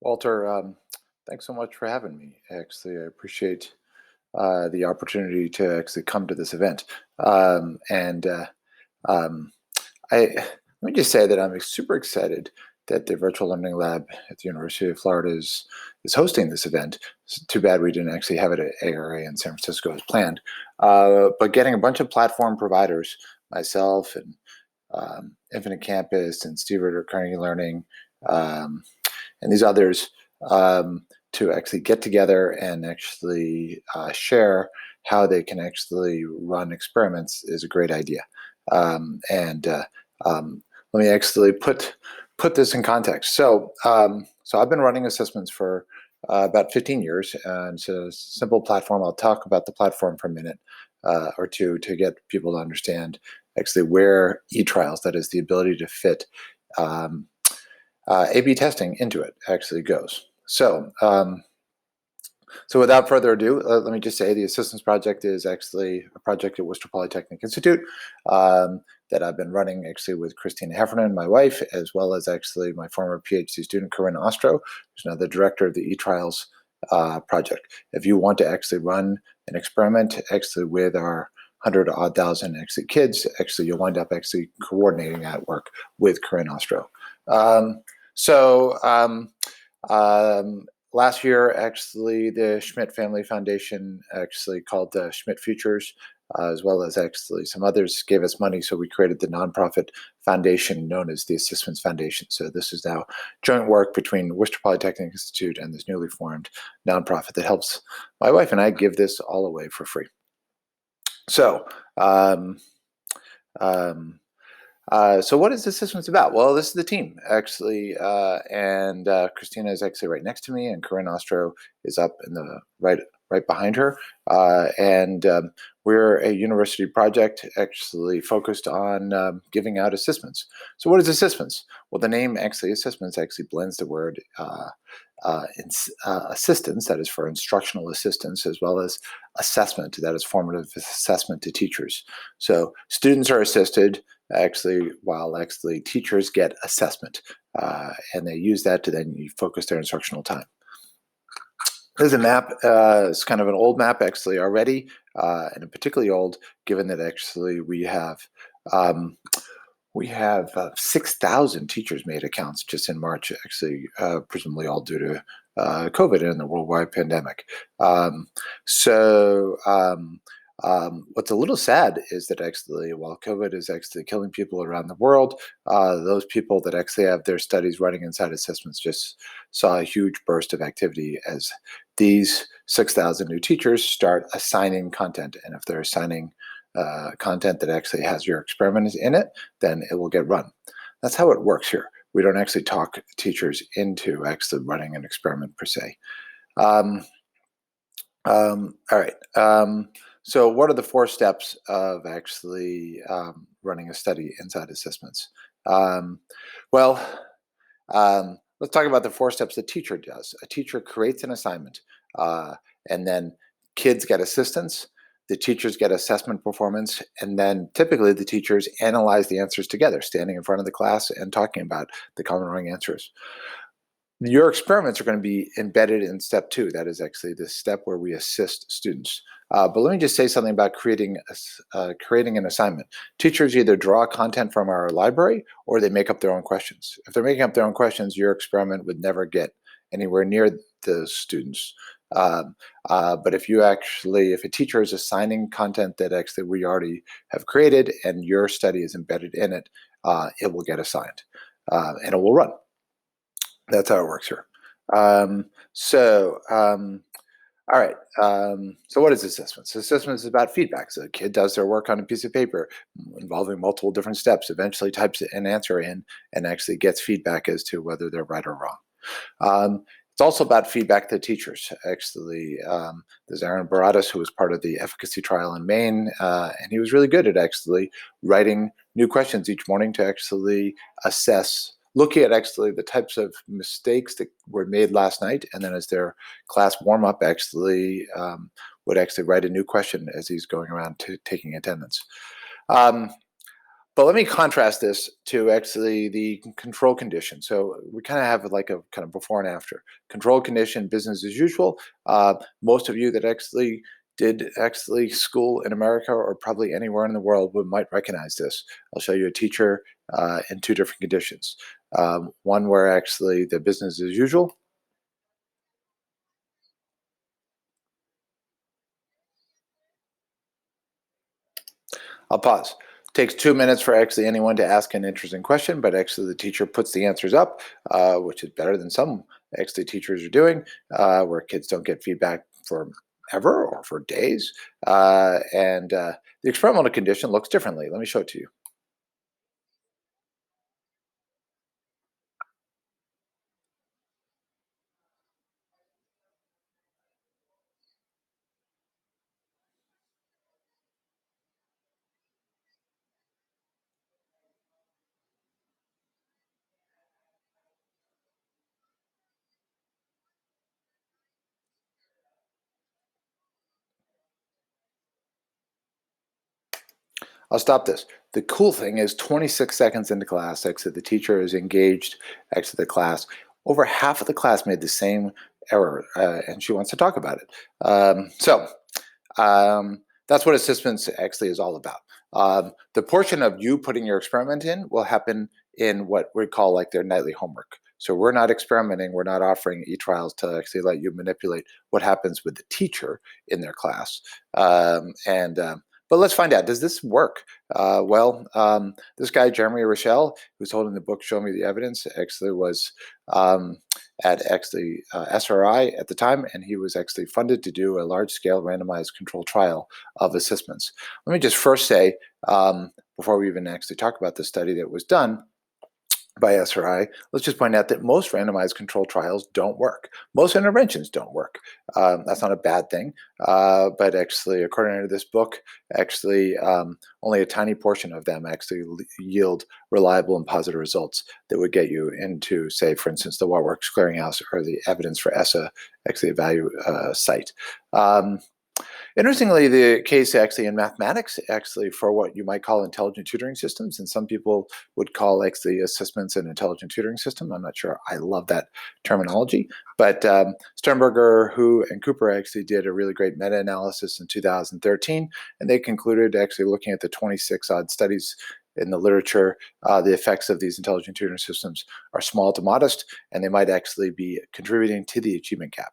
Walter, thanks so much for having me. Actually, I appreciate the opportunity to actually come to this event. And um, let me just say that I'm super excited that the Virtual Learning Lab at the University of Florida is hosting this event. It's too bad we didn't actually have it at ARA in San Francisco as planned. But getting a bunch of platform providers, myself and Infinite Campus and Steve Ritter Carnegie Learning, um, and these others to actually get together and actually share how they can actually run experiments is a great idea. And let me actually put this in context. So I've been running assessments for about 15 years, and it's a simple platform. I'll talk about the platform for a minute or two to get people to understand actually where e-trials, that is the ability to fit A/B testing into it, actually goes. So without further ado, let me just say the Assistance Project is actually a project at Worcester Polytechnic Institute that I've been running actually with Christina Heffernan, my wife, as well as actually my former PhD student, Corinne Ostro, who's now the director of the eTrials project. If you want to actually run an experiment actually with our 100-odd thousand actually kids, actually you'll wind up actually coordinating that work with Corinne Ostro. Last year, actually, the Schmidt Family Foundation actually called the Schmidt Futures, as well as actually some others gave us money. So we created the nonprofit foundation known as the ASSISTments Foundation. So this is now joint work between Worcester Polytechnic Institute and this newly formed nonprofit that helps my wife and I give this all away for free. So, so what is Assistments about? Well, this is the team actually, and Christina is actually right next to me, and Corinne Ostro is up in the right behind her, and we're a university project actually focused on giving out assessments. So what is assessments? Well, the name actually assessments actually blends the word assistance, that is for instructional assistance, as well as assessment, that is formative assessment to teachers. So students are assisted actually while actually teachers get assessment, and they use that to then focus their instructional time. There's a map. It's kind of an old map actually already, and particularly old given that actually we have 6,000 teachers made accounts just in March, actually, presumably all due to COVID and the worldwide pandemic. What's a little sad is that actually, while COVID is actually killing people around the world, those people that actually have their studies running inside assessments just saw a huge burst of activity as these 6,000 new teachers start assigning content. And if they're assigning content that actually has your experiment in it, then it will get run. That's how it works here. We don't actually talk teachers into actually running an experiment per se. All right. So what are the 4 steps of actually running a study inside assessments? Let's talk about the 4 steps a teacher does. A teacher creates an assignment, and then kids get assistance, the teachers get assessment performance, and then typically the teachers analyze the answers together, standing in front of the class and talking about the common wrong answers. Your experiments are going to be embedded in step 2. That is actually the step where we assist students. But let me just say something about creating an assignment. Teachers either draw content from our library or they make up their own questions. If they're making up their own questions, your experiment would never get anywhere near the students. But if a teacher is assigning content that actually we already have created and your study is embedded in it, it will get assigned and it will run. That's how it works here. All right. So what is assessments? Assessments is about feedback. So the kid does their work on a piece of paper involving multiple different steps, eventually types an answer in and actually gets feedback as to whether they're right or wrong. It's also about feedback to teachers. Actually, there's Aaron Baradas, who was part of the efficacy trial in Maine, and he was really good at actually writing new questions each morning to actually assess, looking at actually the types of mistakes that were made last night, and then as their class warm-up actually would actually write a new question as he's going around taking attendance. But let me contrast this to actually the control condition. So we kind of have like a kind of before and after. Control condition, business as usual. Most of you that actually did actually school in America or probably anywhere in the world might recognize this. I'll show you a teacher in two different conditions. One where actually the business as usual. I'll pause. Takes 2 minutes for actually anyone to ask an interesting question, but actually the teacher puts the answers up, which is better than some actually teachers are doing, where kids don't get feedback for ever or for days. And the experimental condition looks differently. Let me show it to you. I'll stop this. The cool thing is 26 seconds into class, actually the teacher is engaged, actually the class. Over half of the class made the same error, and she wants to talk about it. That's what assessments actually is all about. The portion of you putting your experiment in will happen in what we call like their nightly homework. So we're not experimenting, we're not offering e-trials to actually let you manipulate what happens with the teacher in their class. But let's find out, does this work? This guy, Jeremy Rochelle, who's holding the book, Show Me the Evidence, actually was at actually SRI at the time, and he was actually funded to do a large-scale randomized controlled trial of assessments. Let me just first say, before we even actually talk about the study that was done by SRI, let's just point out that most randomized controlled trials don't work. Most interventions don't work. That's not a bad thing, but actually, according to this book, actually only a tiny portion of them actually yield reliable and positive results that would get you into, say, for instance, the What Works Clearinghouse or the Evidence for ESSA, actually a value site. Interestingly, the case actually in mathematics, actually for what you might call intelligent tutoring systems, and some people would call actually assessments an intelligent tutoring system. I'm not sure I love that terminology, but Sternberger, Hu, and Cooper actually did a really great meta-analysis in 2013, and they concluded actually looking at the 26 odd studies in the literature, the effects of these intelligent tutoring systems are small to modest, and they might actually be contributing to the achievement gap.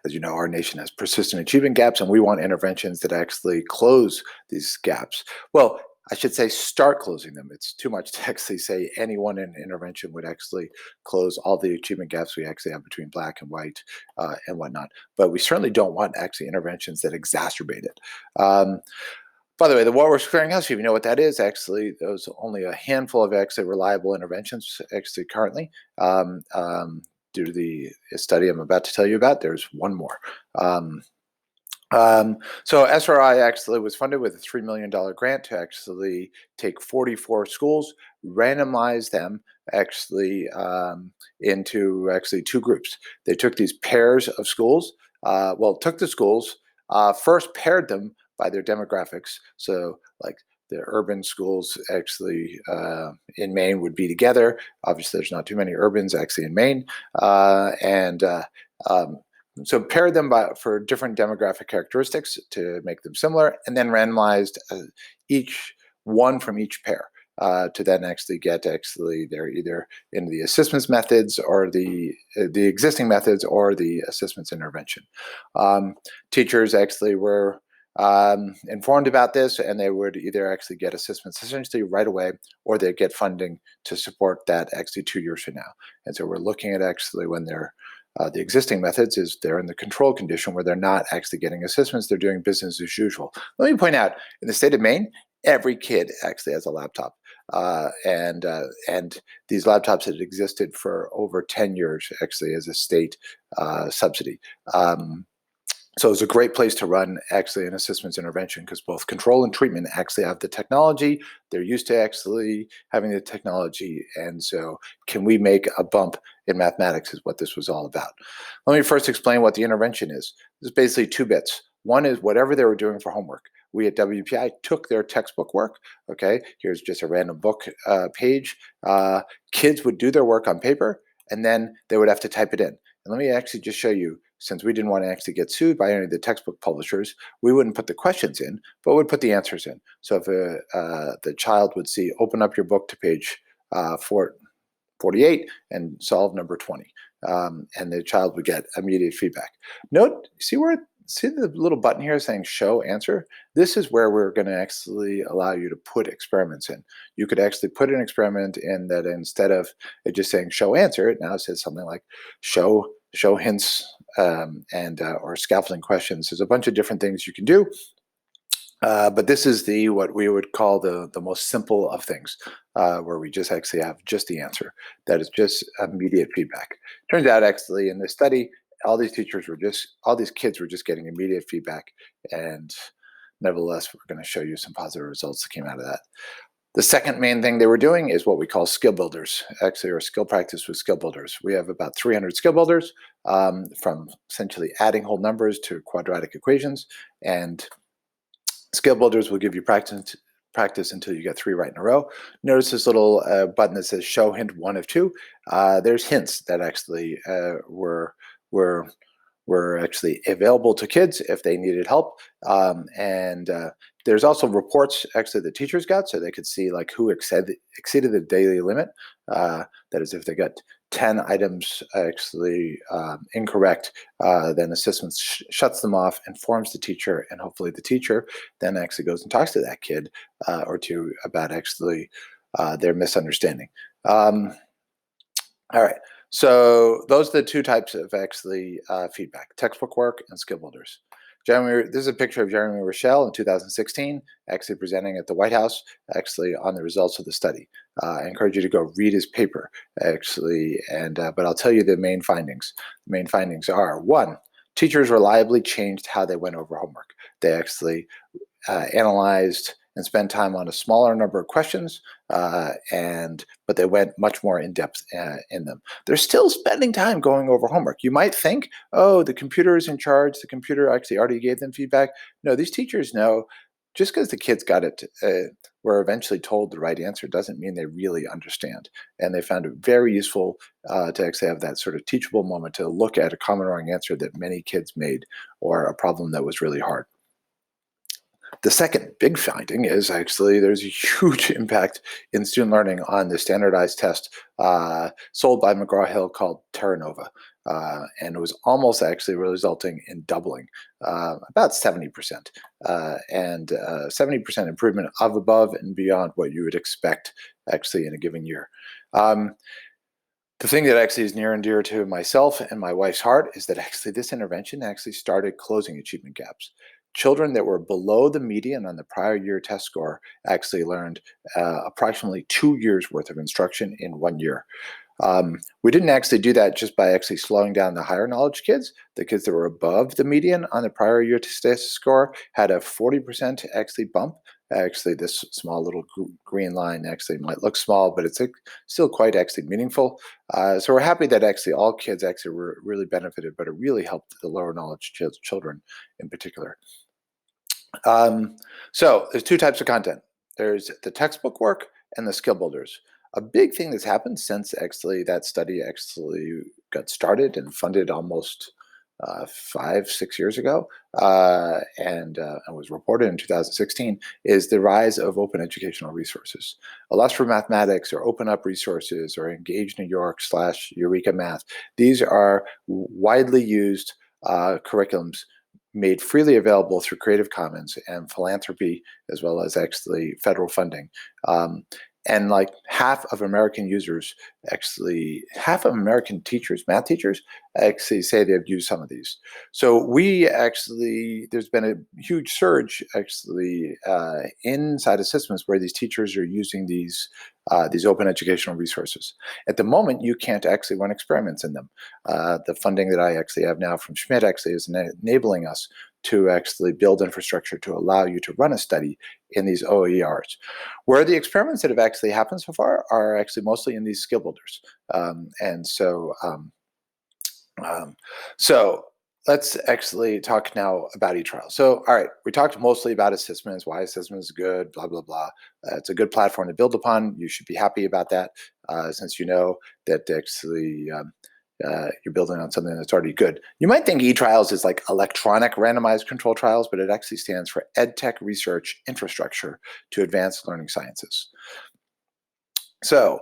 As you know, our nation has persistent achievement gaps, and we want interventions that actually close these gaps. Well, I should say start closing them. It's too much to actually say any one intervention would actually close all the achievement gaps we actually have between black and white and whatnot. But we certainly don't want actually interventions that exacerbate it. By the way, the What Works Clearinghouse, if you know what that is, actually, there's only a handful of actually reliable interventions actually currently. Due to the study I'm about to tell you about, there's one more. So SRI actually was funded with a $3 million grant to actually take 44 schools, randomize them actually into actually two groups. They took these pairs of schools, took the schools, first paired them by their demographics. So like the urban schools actually in Maine would be together. Obviously, there's not too many urbans actually in Maine. So paired them for different demographic characteristics to make them similar, and then randomized each one from each pair to then actually get actually they're either in the assessments methods or the existing methods or the assessments intervention. Teachers actually were informed about this, and they would either actually get assessments essentially right away, or they get funding to support that actually 2 years from now. And so we're looking at actually when they're the existing methods is they're in the control condition where they're not actually getting assessments, they're doing business as usual. Let me point out, in the state of Maine, every kid actually has a laptop. And these laptops had existed for over 10 years actually as a state subsidy. So it's a great place to run actually an assessments intervention because both control and treatment actually have the technology. They're used to actually having the technology. And so can we make a bump in mathematics is what this was all about. Let me first explain what the intervention is. There's basically two bits. One is whatever they were doing for homework. we at WPI took their textbook work. Okay, here's just a random book page. Kids would do their work on paper, and then they would have to type it in. And let me actually just show you, since we didn't want to actually get sued by any of the textbook publishers, we wouldn't put the questions in, but would put the answers in. So if the child would see, open up your book to page 48 and solve number 20. And the child would get immediate feedback. Note, see the little button here saying show answer? This is where we're going to actually allow you to put experiments in. You could actually put an experiment in that instead of it just saying show answer, it now says something like show hints or scaffolding questions. There's a bunch of different things you can do. But this is what we would call the most simple of things, where we just actually have just the answer. That is just immediate feedback. Turns out actually in this study, all these kids were just getting immediate feedback, and nevertheless, we're going to show you some positive results that came out of that. The second main thing they were doing is what we call skill builders, actually, or skill practice with skill builders. We have about 300 skill builders, from essentially adding whole numbers to quadratic equations, and skill builders will give you practice until you get 3 right in a row. Notice this little button that says show hint 1 of 2. There's hints that actually were actually available to kids if they needed help. There's also reports actually the teachers got, so they could see like who exceeded the daily limit. That is, if they got 10 items actually incorrect, then ASSISTments shuts them off, informs the teacher, and hopefully the teacher then actually goes and talks to that kid or two about actually their misunderstanding. All right, so those are the 2 types of actually feedback: textbook work and skill builders. This is a picture of Jeremy Rochelle in 2016, actually presenting at the White House, actually on the results of the study. I encourage you to go read his paper, actually, but I'll tell you the main findings. The main findings are: 1, teachers reliably changed how they went over homework. They actually analyzed and spent time on a smaller number of questions, but they went much more in depth in them. They're still spending time going over homework. You might think, oh, the computer is in charge. The computer actually already gave them feedback. No, these teachers know just because the kids got it, were eventually told the right answer, doesn't mean they really understand. And they found it very useful to actually have that sort of teachable moment to look at a common wrong answer that many kids made, or a problem that was really hard. The second big finding is actually there's a huge impact in student learning on the standardized test sold by McGraw-Hill called Terra Nova. And it was almost actually resulting in doubling, about 70%, and 70% improvement of above and beyond what you would expect actually in a given year. The thing that actually is near and dear to myself and my wife's heart is that actually this intervention actually started closing achievement gaps. Children that were below the median on the prior year test score actually learned approximately 2 years worth of instruction in 1 year. We didn't actually do that just by actually slowing down the higher knowledge kids. The kids that were above the median on the prior year test score had a 40% actually bump. Actually, this small little green line actually might look small, but it's still quite actually meaningful. So we're happy that actually all kids actually were really benefited, but it really helped the lower knowledge children in particular. So there's 2 types of content. There's the textbook work and the skill builders. A big thing that's happened since actually that study actually got started and funded almost 5-6 years ago, and was reported in 2016, is the rise of open educational resources. Illustrative Mathematics, or Open Up Resources, or Engage New York / Eureka Math. These are widely used curriculums made freely available through Creative Commons and philanthropy, as well as actually federal funding. And like half of American users, actually, half of American teachers, math teachers, actually say they've used some of these. So there's been a huge surge actually inside ASSISTments where these teachers are using these open educational resources. At the moment, you can't actually run experiments in them. The funding that I actually have now from Schmidt actually is enabling us to actually build infrastructure to allow you to run a study in these OERs. Where the experiments that have actually happened so far are actually mostly in these skill builders. let's actually talk now about eTrial. So, all right, we talked mostly about assessments, why assessment is good, blah, blah, blah. It's a good platform to build upon. You should be happy about that, since you know that actually you're building on something that's already good. You might think eTrials is like electronic randomized control trials, but it actually stands for EdTech Research Infrastructure to Advance Learning Sciences. So,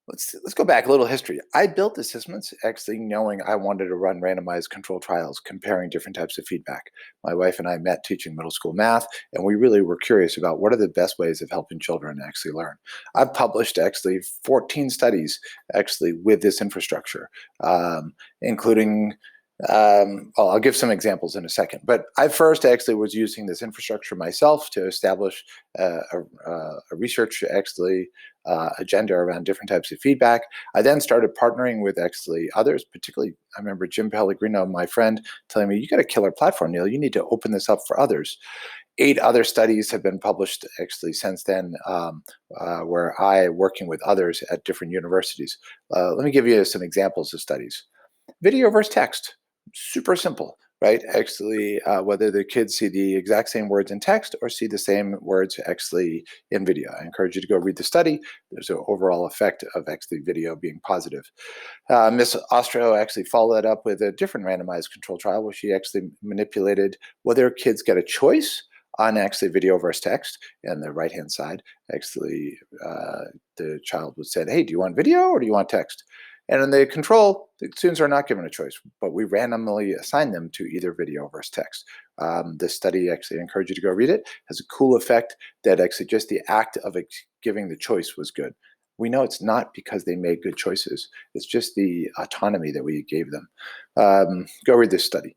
let's go back a little history. I built ASSISTments actually knowing I wanted to run randomized controlled trials comparing different types of feedback. My wife and I met teaching middle school math, and we really were curious about what are the best ways of helping children actually learn. I've published actually 14 studies actually with this infrastructure, including well, I'll give some examples in a second, but I first actually was using this infrastructure myself to establish a research actually agenda around different types of feedback. I then started partnering with actually others, particularly I remember Jim Pellegrino, my friend, telling me, you got a killer platform, Neil, you need to open this up for others. 8 other studies have been published actually since then, where I working with others at different universities. Let me give you some examples of studies. Video versus text, super simple, right? Actually, whether the kids see the exact same words in text or see the same words actually in video. I encourage you to go read the study. There's an overall effect of actually video being positive. Miss Ostro actually followed that up with a different randomized control trial where she actually manipulated whether kids get a choice on actually video versus text. And the right-hand side, actually, the child was said, hey, do you want video or do you want text? And in the control, the students are not given a choice, but we randomly assign them to either video versus text. This study, actually, I encourage you to go read it, has a cool effect that actually just the act of giving the choice was good. We know it's not because they made good choices. It's just the autonomy that we gave them. Go read this study.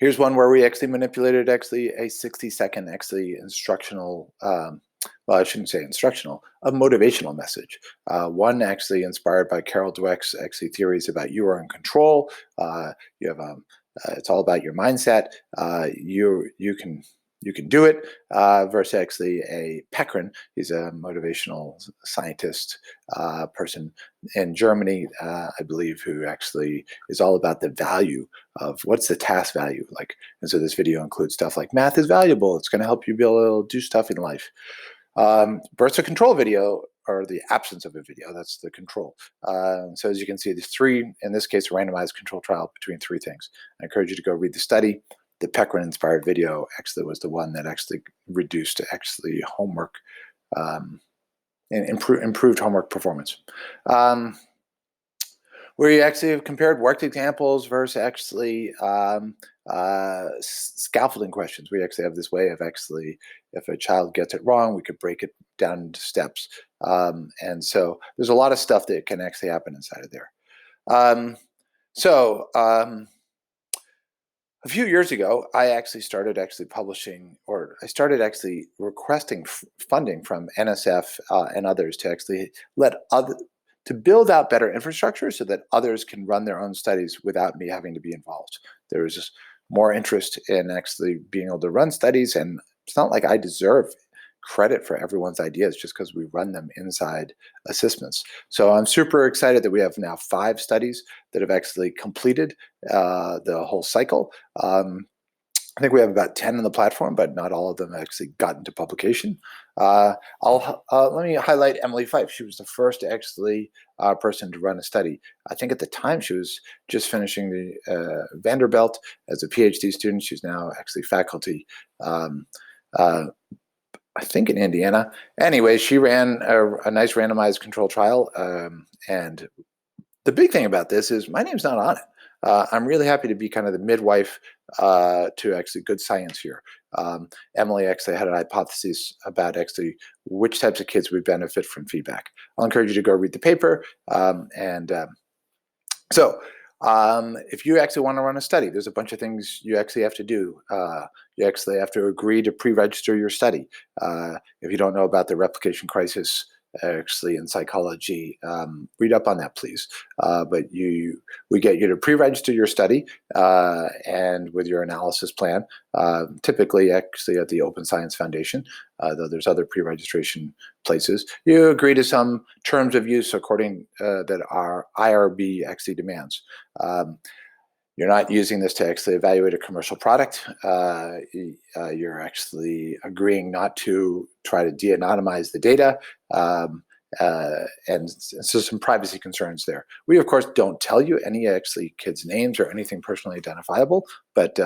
Here's one where we actually manipulated actually a 60-second actually instructional, well, I shouldn't say instructional, a motivational message. One actually inspired by Carol Dweck's actually theories about you are in control. You have it's all about your mindset. You can do it, versus actually a Pekrin. He's a motivational scientist person in Germany, I believe, who actually is all about the value of what's the task value like. And so this video includes stuff like math is valuable. It's going to help you be able to do stuff in life. Bursts of control video, or the absence of a video, that's the control. So as you can see, there's 3, in this case, a randomized control trial between 3 things. I encourage you to go read the study. The Pekrin inspired video actually was the one that actually reduced actually homework and improved homework performance. Where you actually have compared worked examples versus actually scaffolding questions. We actually have this way of actually, if a child gets it wrong, we could break it down into steps. And so there's a lot of stuff that can actually happen inside of there. A few years ago, I actually started publishing, or I started actually requesting funding from NSF and others to actually to build out better infrastructure so that others can run their own studies without me having to be involved. There was just more interest in actually being able to run studies, and it's not like I deserve credit for everyone's ideas just because we run them inside ASSISTments. So I'm super excited that we have now 5 studies that have actually completed the whole cycle. I think we have about 10 on the platform, but not all of them actually got into publication. Let me highlight Emily Fife. She was the first actually person to run a study. I think at the time she was just finishing the Vanderbilt as a PhD student. She's now actually faculty, I think in Indiana. Anyway, she ran a nice randomized control trial. And the big thing about this is my name's not on it. I'm really happy to be kind of the midwife to actually good science here. Emily actually had an hypothesis about actually which types of kids would benefit from feedback. I'll encourage you to go read the paper. If you actually want to run a study, there's a bunch of things you actually have to do. You actually have to agree to pre-register your study. If you don't know about the replication crisis actually in psychology, read up on that, please. But we get you to pre-register your study and with your analysis plan, typically actually at the Open Science Foundation, though there's other pre-registration places. You agree to some terms of use according that our IRB actually demands. You're not using this to actually evaluate a commercial product. You're actually agreeing not to try to de-anonymize the data. And so some privacy concerns there. We, of course, don't tell you any actually kids' names or anything personally identifiable, but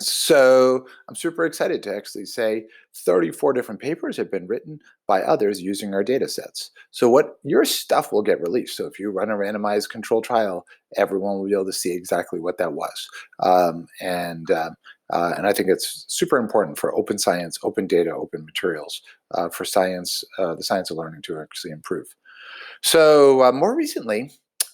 so I'm super excited to actually say 34 different papers have been written by others using our data sets. So what your stuff will get released. So if you run a randomized control trial, everyone will be able to see exactly what that was. And I think it's super important for open science, open data, open materials for science, the science of learning to actually improve. So more recently,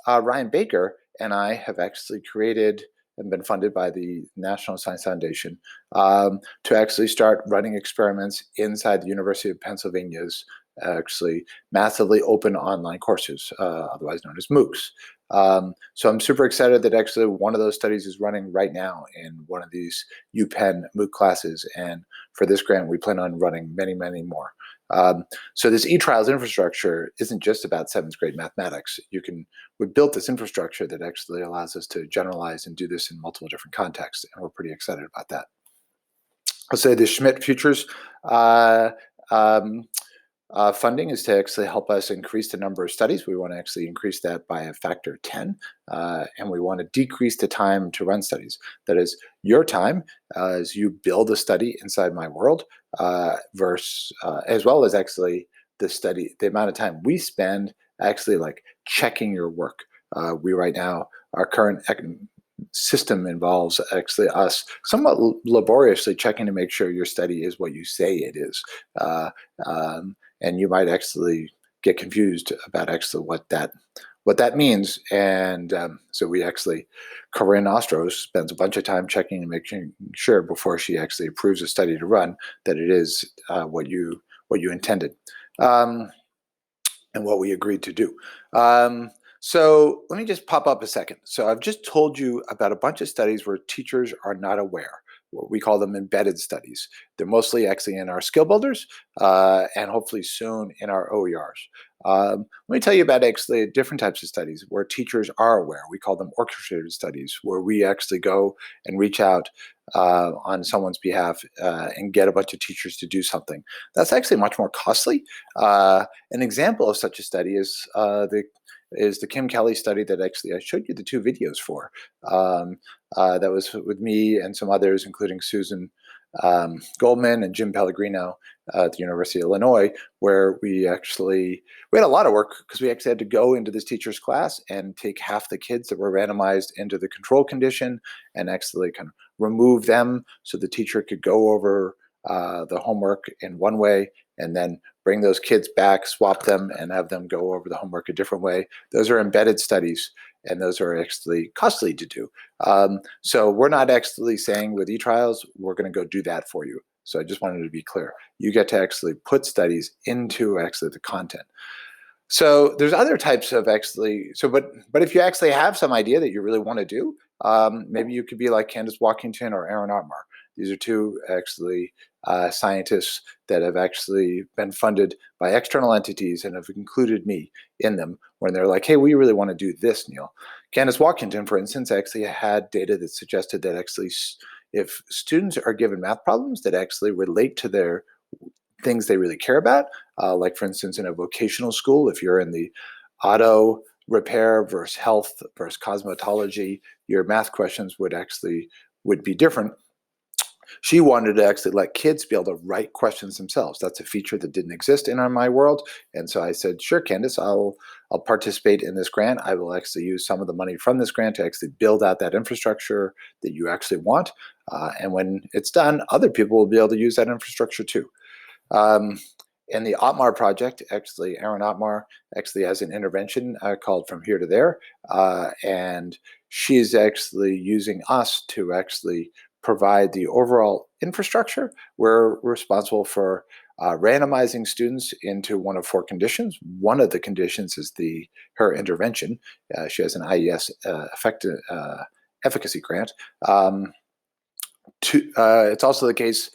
Ryan Baker and I have actually created and been funded by the National Science Foundation to actually start running experiments inside the University of Pennsylvania's actually massively open online courses, otherwise known as MOOCs. So I'm super excited that actually one of those studies is running right now in one of these UPenn MOOC classes. And for this grant, we plan on running many, many more. So this eTrials infrastructure isn't just about 7th grade mathematics. We built this infrastructure that actually allows us to generalize and do this in multiple different contexts, and we're pretty excited about that. I'll say the Schmidt Futures funding is to actually help us increase the number of studies. We want to actually increase that by a factor of 10, and we want to decrease the time to run studies. That is your time as you build a study inside my world versus as well as actually the amount of time we spend actually like checking your work. We right now, our current system involves actually us somewhat laboriously checking to make sure your study is what you say it is. And you might actually get confused about actually what that means. And so we actually, Corinne Ostros spends a bunch of time checking and making sure before she actually approves a study to run that it is what you intended and what we agreed to do. So let me just pop up a second. So I've just told you about a bunch of studies where teachers are not aware. We call them embedded studies. They're mostly actually in our skill builders and hopefully soon in our OERs. Let me tell you about actually different types of studies where teachers are aware. We call them orchestrated studies, where we actually go and reach out on someone's behalf and get a bunch of teachers to do something. That's actually much more costly. An example of such a study is the Kim Kelly study that actually I showed you the 2 videos for. That was with me and some others, including Susan Goldman and Jim Pellegrino at the University of Illinois, where we had a lot of work because we actually had to go into this teacher's class and take half the kids that were randomized into the control condition and actually kind of remove them so the teacher could go over the homework in one way and then bring those kids back, swap them, and have them go over the homework a different way. Those are embedded studies, and those are actually costly to do. So we're not actually saying with eTrials, we're going to go do that for you. So I just wanted to be clear. You get to actually put studies into actually the content. So there's other types of but if you actually have some idea that you really want to do, maybe you could be like Candace Walkington or Aaron Otmar. These are 2 actually scientists that have actually been funded by external entities and have included me in them when they're like, hey, we really want to do this, Neil. Candace Walkington, for instance, actually had data that suggested that actually if students are given math problems that actually relate to their things they really care about, like for instance, in a vocational school, if you're in the auto repair versus health versus cosmetology, your math questions would be different. She wanted to actually let kids be able to write questions themselves. That's a feature that didn't exist in my world. And so I said, sure, Candace, I'll participate in this grant. I will actually use some of the money from this grant to actually build out that infrastructure that you actually want. And when it's done, other people will be able to use that infrastructure too. In the Otmar project, actually, Aaron Otmar actually has an intervention called From Here to There. And she's actually using us to actually provide the overall infrastructure. We're responsible for randomizing students into one of 4 conditions. One of the conditions is her intervention. She has an IES efficacy grant. It's also the case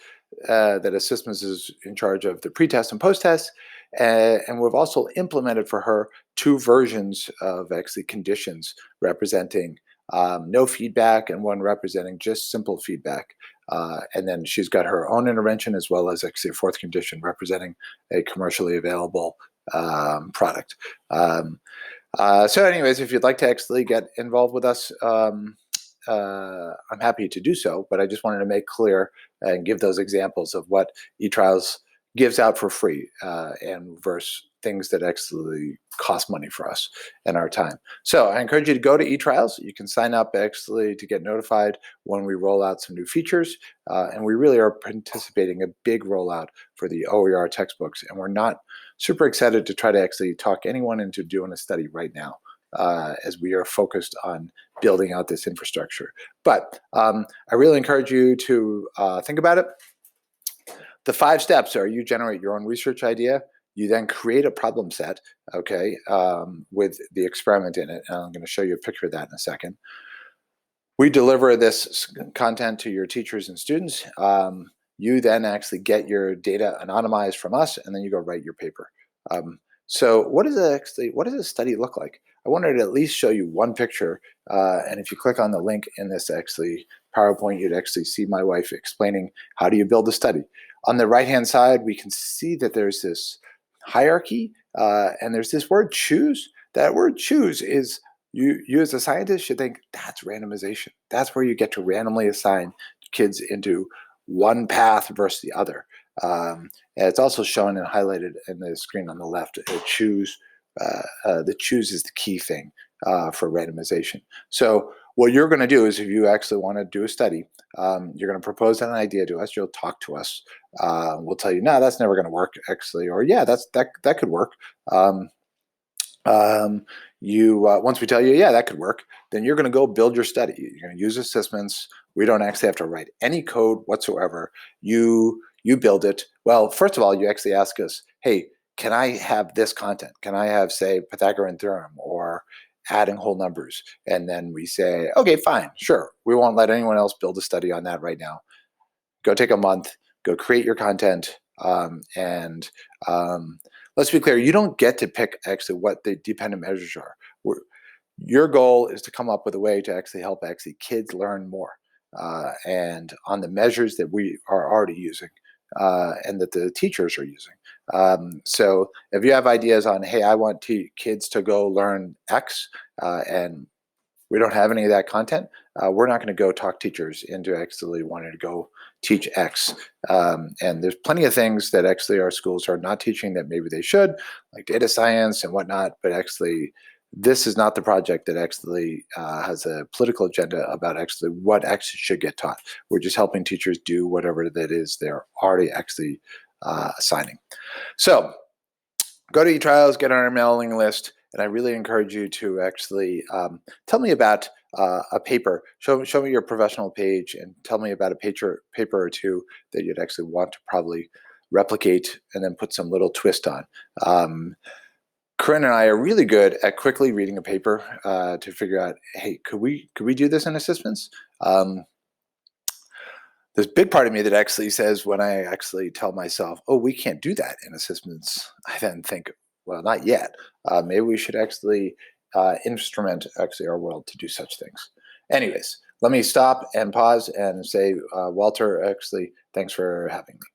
that ASSISTments is in charge of the pre-test and post-test, and we've also implemented for her 2 versions of actually conditions representing no feedback and one representing just simple feedback. And then she's got her own intervention as well as actually a 4th condition representing a commercially available product. So anyways, if you'd like to actually get involved with us, I'm happy to do so, but I just wanted to make clear and give those examples of what eTrials gives out for free and versus things that actually cost money for us and our time. So I encourage you to go to eTrials. You can sign up actually to get notified when we roll out some new features. And we really are anticipating a big rollout for the OER textbooks. And we're not super excited to try to actually talk anyone into doing a study right now, as we are focused on building out this infrastructure. But I really encourage you to think about it. The 5 steps are: you generate your own research idea, you then create a problem set, okay, with the experiment in it, and I'm going to show you a picture of that in a second. We deliver this content to your teachers and students. You then actually get your data anonymized from us, and then you go write your paper. So what does a study look like? I wanted to at least show you one picture, and if you click on the link in this actually PowerPoint, you'd actually see my wife explaining how do you build a study. On the right-hand side, we can see that there's this hierarchy, and there's this word choose. That word choose is, you as a scientist should think that's randomization. That's where you get to randomly assign kids into one path versus the other. And it's also shown and highlighted in the screen on the left. The choose is the key thing for randomization. So what you're going to do is, if you actually want to do a study, you're going to propose an idea to us. You'll talk to us. We'll tell you, no, that's never going to work, actually, or yeah, that could work. Once we tell you, yeah, that could work, then you're going to go build your study. You're going to use ASSISTments. We don't actually have to write any code whatsoever. You build it. Well, first of all, you actually ask us, hey, can I have this content? Can I have, say, Pythagorean theorem or adding whole numbers? And then we say, okay, fine, sure. We won't let anyone else build a study on that right now. Go take a month, go create your content, and let's be clear, you don't get to pick actually what the dependent measures are. Your goal is to come up with a way to actually help kids learn more, and on the measures that we are already using and that the teachers are using. So if you have ideas on, hey, I want kids to go learn X, and we don't have any of that content, we're not going to go talk teachers into actually wanting to go teach X. And there's plenty of things that actually our schools are not teaching that maybe they should, like data science and whatnot, but actually this is not the project that actually has a political agenda about actually what actually should get taught. We're just helping teachers do whatever that is they're already actually assigning. So go to eTrials, get on our mailing list, and I really encourage you to actually tell me about a paper. Show me your professional page and tell me about a paper or two that you'd actually want to probably replicate and then put some little twist on. Corinne and I are really good at quickly reading a paper to figure out, hey, could we do this in ASSISTments? There's a big part of me that actually says, when I actually tell myself, oh, we can't do that in ASSISTments, I then think, well, not yet. Maybe we should actually instrument our world to do such things. Anyways, let me stop and pause and say, Walter, thanks for having me.